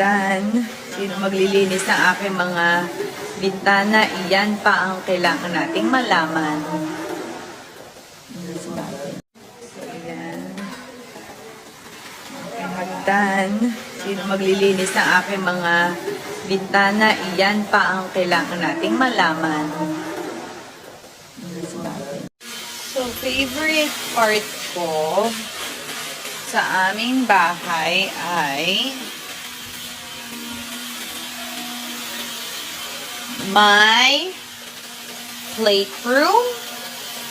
hagdan. Sino maglilinis ng aking mga bintana? Iyan pa ang kailangan nating malaman. So, ayan. Aking hagdan. Sino maglilinis ng aking mga bintana? Iyan pa ang kailangan nating malaman. So, favorite part ko sa aming bahay ay my playroom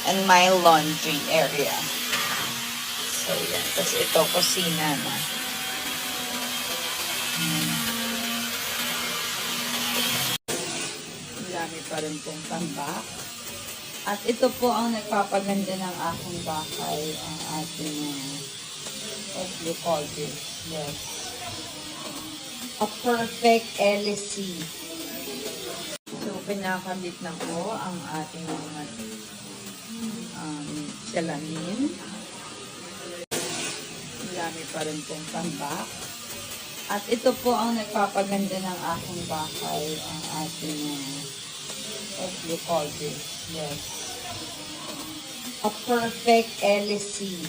and my laundry area. So, yan. Tapos ito, kusina na. Marami pa rin pong tambak. At ito po ang nagpapaganda ng aking bahay, ang ating, what do you call this? Yes. A perfect LC. So, pinakabit na po ang ating mga salamin. Marami pa rin pong tambak. At ito po ang nagpapaganda ng aking bahay, ang ating, what do you call this? Yes. A perfect LC.